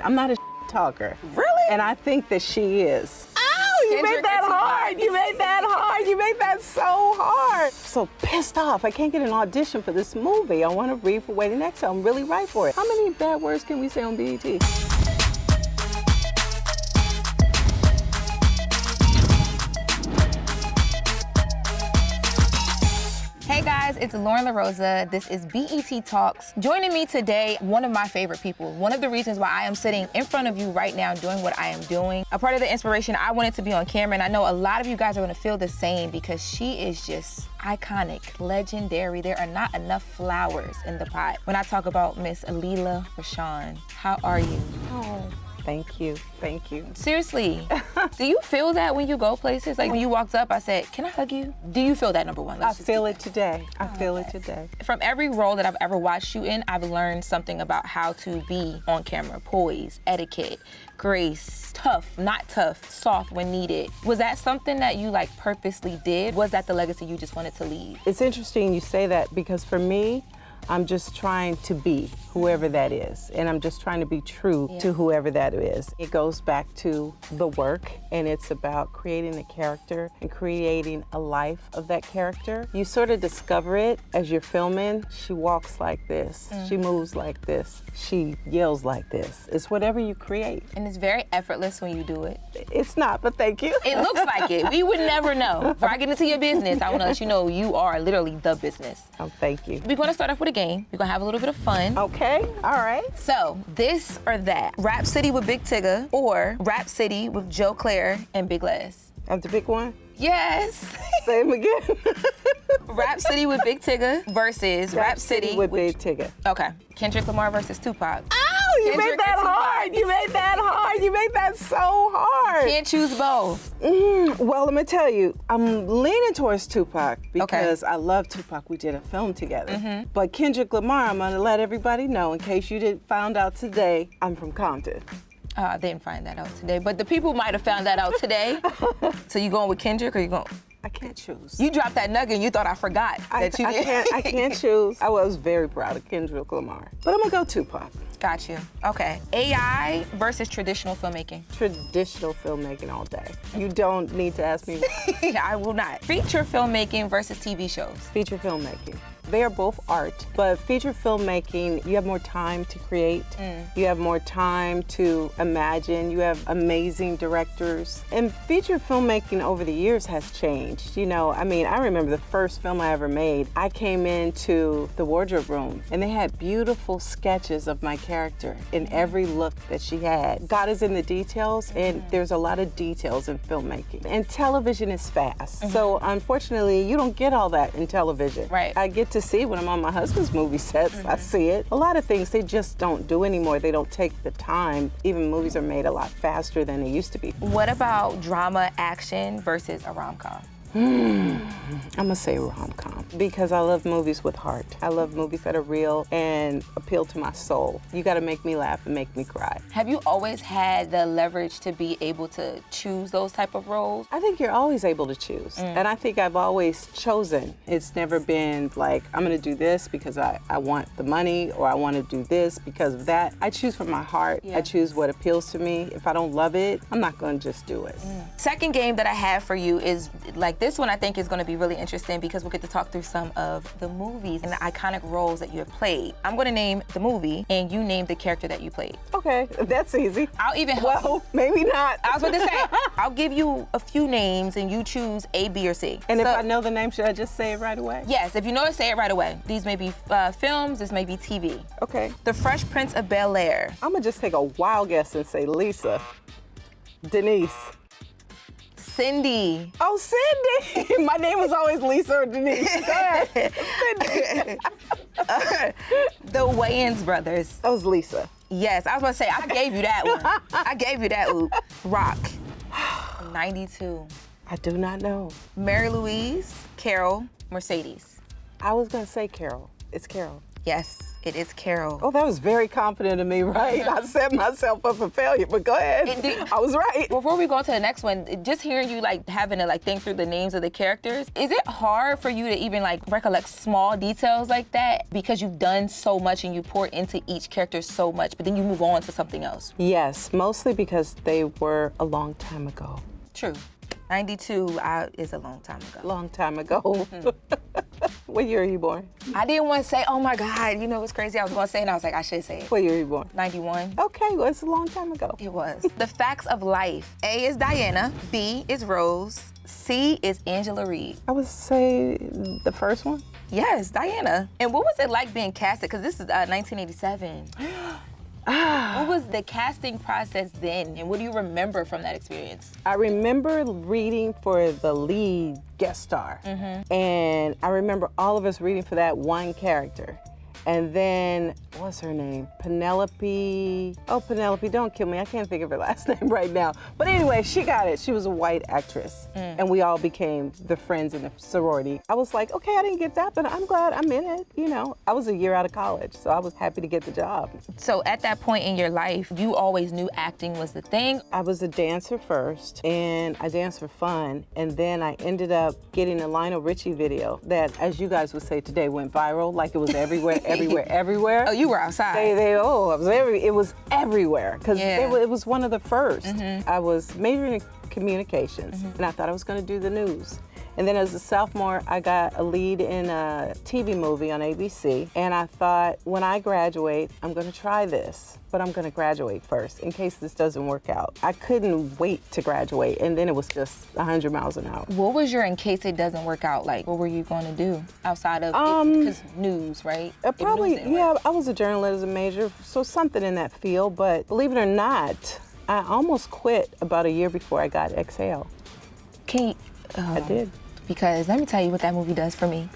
I'm not a talker. Really? And I think that she is. Oh, you made that hard. You made that hard. You made that so hard. So pissed off. I can't get an audition for this movie. I want to read for Waiting Exhale. I'm really right for it. How many bad words can we say on BET? Hey guys, it's Lauren LaRosa. This is BET Talks. Joining me today, one of my favorite people. One of the reasons why I am sitting in front of you right now doing what I am doing. A part of the inspiration, I wanted to be on camera, and I know a lot of you guys are gonna feel the same because she is just iconic, legendary. There are not enough flowers in the pot. When I talk about Miss Lela Rochon, how are you? Oh, thank you. Thank you. Seriously, do you feel that when you go places? Like when you walked up, I said, can I hug you? Do you feel that, number one? I feel it today. I feel it today. From every role that I've ever watched you in, I've learned something about how to be on camera. Poise, etiquette, grace, tough, not tough, soft when needed. Was that something that you like purposely did? Was that the legacy you just wanted to leave? It's interesting you say that because for me, I'm just trying to be whoever that is. And I'm just trying to be true to whoever that is. It goes back to the work, and it's about creating a character and creating a life of that character. You sort of discover it as you're filming. She walks like this. She moves like this. She yells like this. It's whatever you create. And it's very effortless when you do it. It's not, but thank you. It looks like it. We would never know. Before I get into your business, I want to let you know you are literally the business. Oh, thank you. We're going to start off with a game. We're going to have a little bit of fun. Okay, all right. So, this or that. Rap City with Big Tigger or Rap City with Joe Claire and Big Les? I have to pick one? Yes. Say them again. Rap City with Big Tigger versus Rap City with Big Tigger. Okay. Kendrick Lamar versus Tupac. Oh, you Kendrick made that and hard. Tupac. You made that hard. You made that so hard. Can't choose both. Well, let me tell you, I'm leaning towards Tupac because I love Tupac. We did a film together. But Kendrick Lamar, I'm gonna let everybody know, in case you didn't found out today, I'm from Compton. I didn't find that out today, but the people might have found that out today. So you going with Kendrick or you going? I can't choose. You dropped that nugget and you thought I forgot that you did. I can't choose. I was very proud of Kendrick Lamar. But I'm gonna go Tupac. Got you. Okay. AI versus traditional filmmaking. Traditional filmmaking all day. You don't need to ask me. I will not. Feature filmmaking versus TV shows. Feature filmmaking. They are both art, but feature filmmaking, you have more time to create. You have more time to imagine. You have amazing directors. And feature filmmaking over the years has changed. You know, I mean, I remember the first film I ever made. I came into the wardrobe room and they had beautiful sketches of my character in every look that she had. God is in the details, and there's a lot of details in filmmaking. And television is fast. So unfortunately, you don't get all that in television. Right. I get to see it when I'm on my husband's movie sets. I see it. A lot of things they just don't do anymore. They don't take the time. Even movies are made a lot faster than they used to be. What about drama action versus a rom-com? I'm gonna say rom-com because I love movies with heart. I love movies that are real and appeal to my soul. You gotta make me laugh and make me cry. Have you always had the leverage to be able to choose those type of roles? I think you're always able to choose. And I think I've always chosen. It's never been like, I'm gonna do this because I want the money, or I wanna do this because of that. I choose from my heart. I choose what appeals to me. If I don't love it, I'm not gonna just do it. Second game that I have for you is like, this one I think is going to be really interesting because we'll get to talk through some of the movies and the iconic roles that you have played. I'm going to name the movie and you name the character that you played. Okay, that's easy. I'll even help you. Well, maybe not. I was about to say, I'll give you a few names and you choose A, B, or C. And if I know the name, should I just say it right away? Yes, if you know it, say it right away. These may be films, this may be TV. Okay. The Fresh Prince of Bel-Air. I'm gonna just take a wild guess and say Lisa. Denise. Cindy. Oh, Cindy! My name was always Lisa or Denise. Go ahead. Cindy. The Wayans brothers. That was Lisa. Yes, I was about to say, I gave you that one. I gave you that one. Rock. 92. I do not know. Mary Louise, Carol, Mercedes. I was gonna say Carol. It's Carol. Yes, it is Carol. Oh, that was very confident of me, right? I set myself up for failure, but go ahead. I was right. Before we go on to the next one, just hearing you like having to like think through the names of the characters, is it hard for you to even like recollect small details like that because you've done so much and you pour into each character so much, but then you move on to something else? Yes, mostly because they were a long time ago. True. 92 is a long time ago. Long time ago. What year are you born? I didn't want to say, oh my God, you know what's crazy? I was going to say it and I was like, I should say it. What year are you born? 91. Okay, well, it's a long time ago. It was. The facts of life. A is Diana, B is Rose, C is Angela Reed. I would say the first one. Yes, Diana. And what was it like being casted? Because this is 1987. What was the casting process then, and what do you remember from that experience? I remember reading for the lead guest star, and I remember all of us reading for that one character. And then, what's her name? Penelope. Oh, Penelope, don't kill me. I can't think of her last name right now. But anyway, she got it. She was a white actress. And we all became the friends in the sorority. I was like, okay, I didn't get that, but I'm glad I'm in it. You know, I was a year out of college, so I was happy to get the job. So at that point in your life, you always knew acting was the thing? I was a dancer first, and I danced for fun. And then I ended up getting a Lionel Richie video that, as you guys would say today, went viral. Like it was everywhere. Everywhere. Oh, you were outside. It was everywhere because it was one of the first. I was majoring in communications, and I thought I was going to do the news. And then as a sophomore, I got a lead in a TV movie on ABC, and I thought, when I graduate, I'm going to try this, but I'm going to graduate first in case this doesn't work out. I couldn't wait to graduate, and then it was just 100 miles an hour. What was your in case it doesn't work out? Like, what were you going to do outside of because news, right? I was a journalism major, so something in that field, but believe it or not, I almost quit about a year before I got Exhale. I did. Because let me tell you what that movie does for me.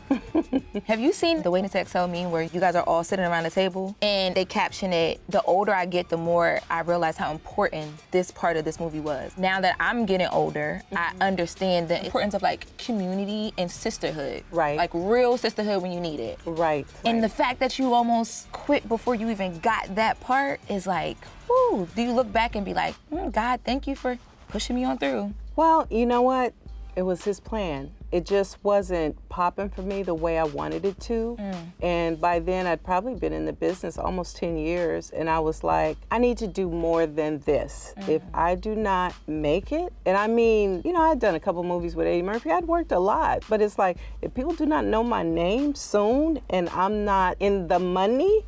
Have you seen the Waiting to Exhale meme where you guys are all sitting around the table and they caption it, the older I get, the more I realize how important this part of this movie was. Now that I'm getting older, I understand the importance of like community and sisterhood. Right. Like real sisterhood when you need it. Right. And the fact that you almost quit before you even got that part is like, whoo, do you look back and be like, God, thank you for pushing me on through? Well, you know what? It was his plan. It just wasn't popping for me the way I wanted it to. And by then I'd probably been in the business almost 10 years, and I was like, I need to do more than this. If I do not make it, and I mean, you know, I'd done a couple movies with Eddie Murphy, I'd worked a lot, but it's like, if people do not know my name soon and I'm not in the money,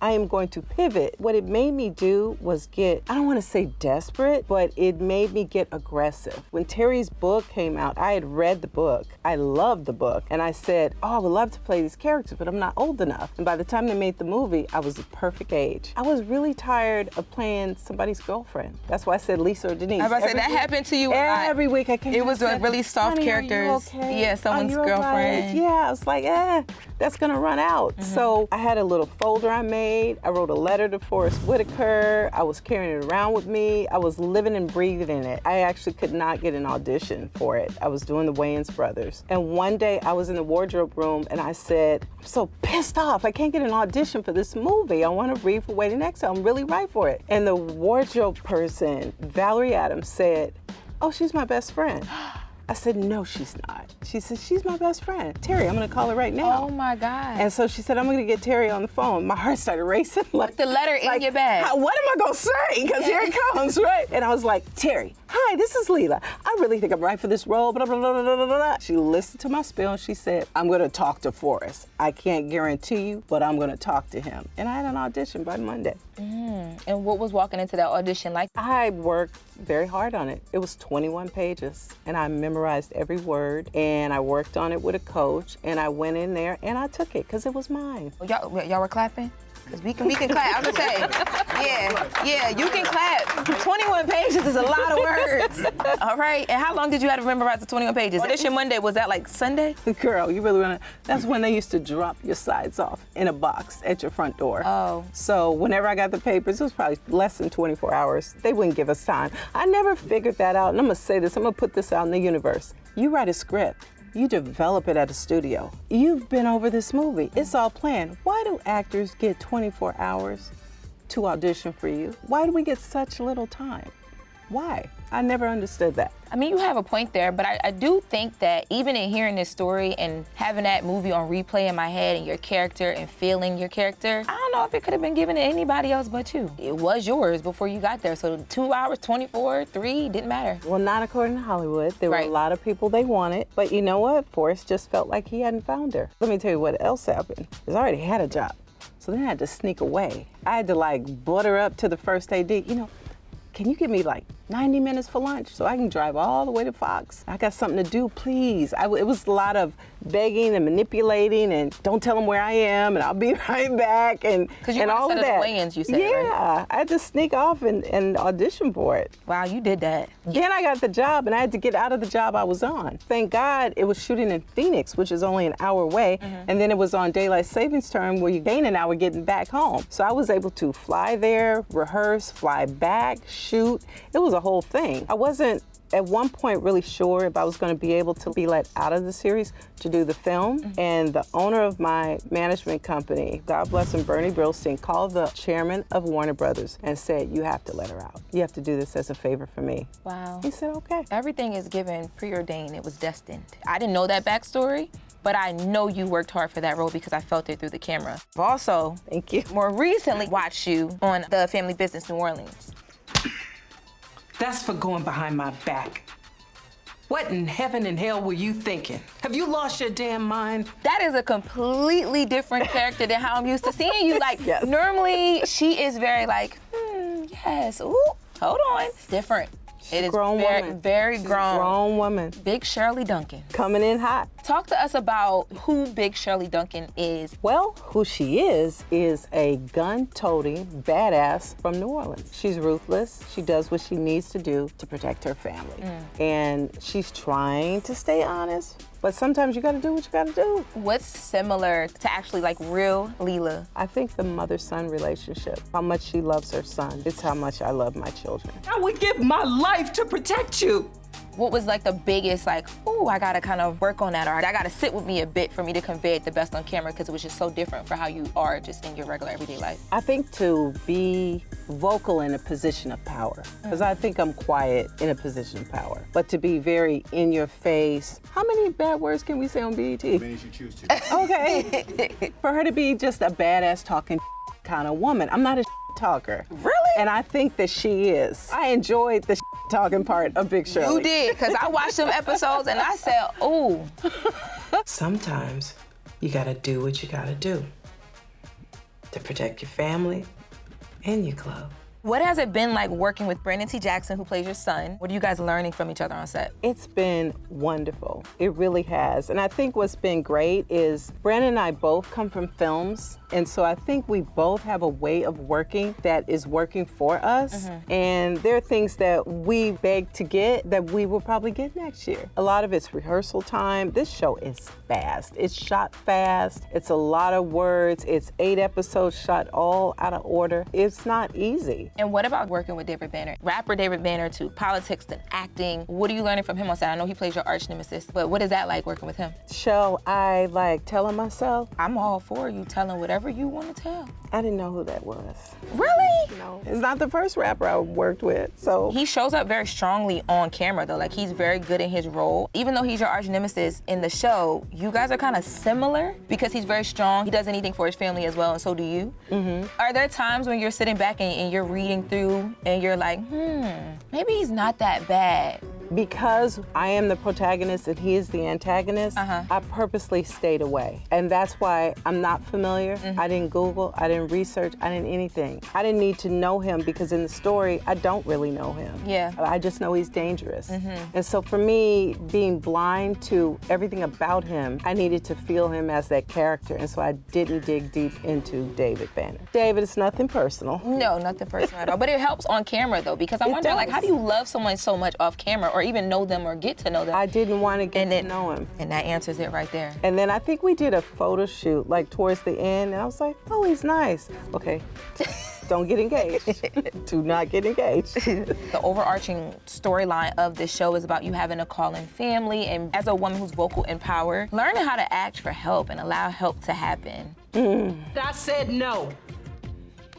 I am going to pivot. What it made me do was get, I don't want to say desperate, but it made me get aggressive. When Terry's book came out, I had read the book. I loved the book. And I said, oh, I would love to play these characters, but I'm not old enough. And by the time they made the movie, I was the perfect age. I was really tired of playing somebody's girlfriend. That's why I said Lisa or Denise. I was about to say, that happened to you a lot. Every week I came. It was like really soft characters. Okay? Yeah, someone's girlfriend. Right? Yeah, I was like, that's gonna run out. So I had a little folder I made. I wrote a letter to Forrest Whitaker. I was carrying it around with me. I was living and breathing in it. I actually could not get an audition for it. I was doing the Wayans Brothers. And one day I was in the wardrobe room and I said, I'm so pissed off. I can't get an audition for this movie. I want to read for Waiting to Exhale. I'm really right for it. And the wardrobe person, Valerie Adams, said, oh, she's my best friend. I said, no, she's not. She said, she's my best friend. Terry, I'm gonna call her right now. Oh my God. And so she said, I'm gonna get Terry on the phone. My heart started racing. Like, the letter in your bag. What am I gonna say? Because here it comes, right? And I was like, Terry, hi, this is Lela. I really think I'm right for this role, blah, blah, blah, blah, blah, blah. She listened to my spiel and she said, I'm gonna talk to Forrest. I can't guarantee you, but I'm gonna talk to him. And I had an audition by Monday. And what was walking into that audition like? I worked very hard on it. It was 21 pages, and I memorized every word, and I worked on it with a coach, and I went in there, and I took it, because it was mine. Y'all were clapping? Because we can clap. I'm just saying. Yeah, you can clap. 21 pages is a lot of words. All right, and how long did you have to memorize the 21 pages? Audition Monday, was that like Sunday? Girl, you really wanna, that's when they used to drop your sides off in a box at your front door. Oh. So whenever I got the papers, it was probably less than 24 hours. They wouldn't give us time. I never figured that out, and I'm gonna say this, I'm gonna put this out in the universe. You write a script. You develop it at a studio. You've been over this movie. It's all planned. Why do actors get 24 hours to audition for you? Why do we get such little time? Why? I never understood that. I mean, you have a point there, but I do think that even in hearing this story and having that movie on replay in my head and your character and feeling your character, I don't know if it could have been given to anybody else but you. It was yours before you got there, so 2 hours, 24, 3, didn't matter. Well, not according to Hollywood. There were a lot of people they wanted, but you know what? Forrest just felt like he hadn't found her. Let me tell you what else happened. Is I already had a job, so then I had to sneak away. I had to like butter up to the first AD, you know, can you give me like 90 minutes for lunch so I can drive all the way to Fox? I got something to do, please. It was a lot of begging and manipulating and don't tell them where I am and I'll be right back and all of that. The weigh-ins, you said, yeah, right? I had to sneak off and audition for it. Wow, you did that. Then I got the job and I had to get out of the job I was on. Thank God it was shooting in Phoenix, which is only an hour away, and then it was on daylight savings time where you gain an hour getting back home. So I was able to fly there, rehearse, fly back, shoot. It was a whole thing. I wasn't at one point really sure if I was going to be able to be let out of the series to do the film. And the owner of my management company, God bless him, Bernie Brillstein, called the chairman of Warner Brothers and said, you have to let her out. You have to do this as a favor for me. Wow. He said, okay. Everything is given preordained. It was destined. I didn't know that backstory, but I know you worked hard for that role because I felt it through the camera. I've also, thank you, more recently watched you on the Family Business New Orleans. That's for going behind my back. What in heaven and hell were you thinking? Have you lost your damn mind? That is a completely different character than how I'm used to seeing you. Like, yes. Normally she is very like, yes, ooh, hold on. It's different. It is grown very, woman. very She's grown. A grown woman. Big Shirley Dunkin. Coming in hot. Talk to us about who Big Shirley Dunkin is. Well, who she is a gun-toting badass from New Orleans. She's ruthless. She does what she needs to do to protect her family. And she's trying to stay honest, but sometimes you gotta do what you gotta do. What's similar to actually like real Lela? I think the mother-son relationship, how much she loves her son, is how much I love my children. I would give my life to protect you. What was like the biggest like, ooh, I gotta kind of work on that, or I gotta sit with me a bit for me to convey it the best on camera because it was just so different for how you are just in your regular everyday life? I think to be vocal in a position of power, because I think I'm quiet in a position of power, but to be very in your face. How many bad words can we say on BET? As many as you choose to. Okay. For her to be just a badass talking kind of woman. I'm not a talker. Really? And I think that she is. I enjoyed the talking part of Big Shirley. You did, because I watched some episodes and I said, ooh. Sometimes you gotta do what you gotta do to protect your family and your club. What has it been like working with Brandon T. Jackson, who plays your son? What are you guys learning from each other on set? It's been wonderful. It really has. And I think what's been great is Brandon and I both come from films. And so I think we both have a way of working that is working for us. And there are things that we beg to get that we will probably get next year. A lot of it's rehearsal time. This show is fast. It's shot fast. It's a lot of words. It's 8 episodes shot all out of order. It's not easy. And what about working with David Banner? Rapper David Banner to politics to acting. What are you learning from him on set? I know he plays your arch nemesis, but what is that like working with him? Shall I like telling myself? I'm all for you telling whatever you want to tell. I didn't know who that was. Really? No. It's not the first rapper I worked with, so. He shows up very strongly on camera though. Like he's very good in his role. Even though he's your arch nemesis in the show, you guys are kind of similar because he's very strong. He does anything for his family as well, and so do you. Are there times when you're sitting back and you're reading through and you're like, maybe he's not that bad? Because I am the protagonist and he is the antagonist, I purposely stayed away. And that's why I'm not familiar. I didn't Google, I didn't research, I didn't anything. I didn't need to know him because in the story, I don't really know him. Yeah. I just know he's dangerous. And so for me, being blind to everything about him, I needed to feel him as that character. And so I didn't dig deep into David Banner. David, it's nothing personal. No, nothing personal at all. But it helps on camera though, because I wonder, like, how do you love someone so much off camera or even know them or get to know them? I didn't want to get to know him. And that answers it right there. And then I think we did a photo shoot like towards the end and I was like, oh, he's nice. Okay, don't get engaged. Do not get engaged. The overarching storyline of this show is about you having a call-in family, and as a woman who's vocal and power, learning how to ask for help and allow help to happen. I said no.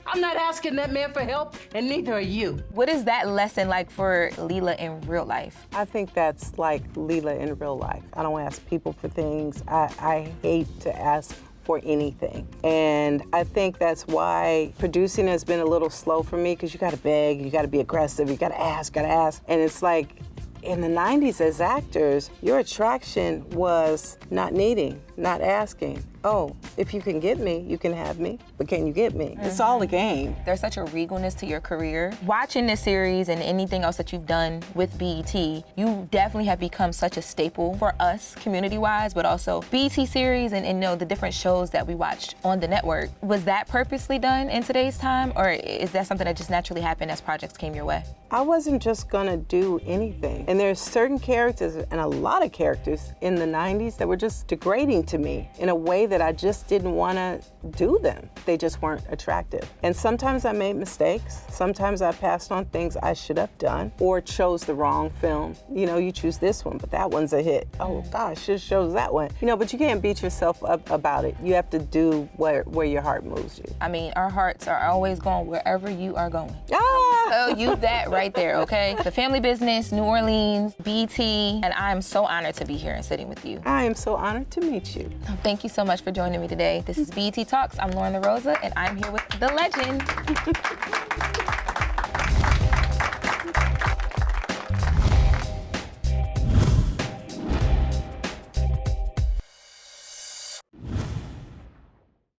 I'm not asking that man for help, and neither are you. What is that lesson like for Lela in real life? I think that's like Lela in real life. I don't ask people for things. I hate to ask for anything. And I think that's why producing has been a little slow for me, because you gotta beg, you gotta be aggressive, you gotta ask. And it's like, in the 90s as actors, your attraction was not needing, not asking. Oh, if you can get me, you can have me, but can you get me? It's all a game. There's such a regalness to your career. Watching this series and anything else that you've done with BET, you definitely have become such a staple for us community-wise, but also BET series and you know, the different shows that we watched on the network. Was that purposely done in today's time, or is that something that just naturally happened as projects came your way? I wasn't just gonna do anything. And there's certain characters, and a lot of characters in the 90s that were just degrading to me in a way that I just didn't wanna do them. They just weren't attractive. And sometimes I made mistakes. Sometimes I passed on things I should have done or chose the wrong film. You know, you choose this one, but that one's a hit. Oh gosh, just chose that one. You know, but you can't beat yourself up about it. You have to do where your heart moves you. I mean, our hearts are always going wherever you are going. Ah! So you that right there, okay? The family business, New Orleans, BT, and I am so honored to be here and sitting with you. I am so honored to meet you. Thank you so much for joining me today. This is BET Talks. I'm Lauren LaRosa, and I'm here with the legend.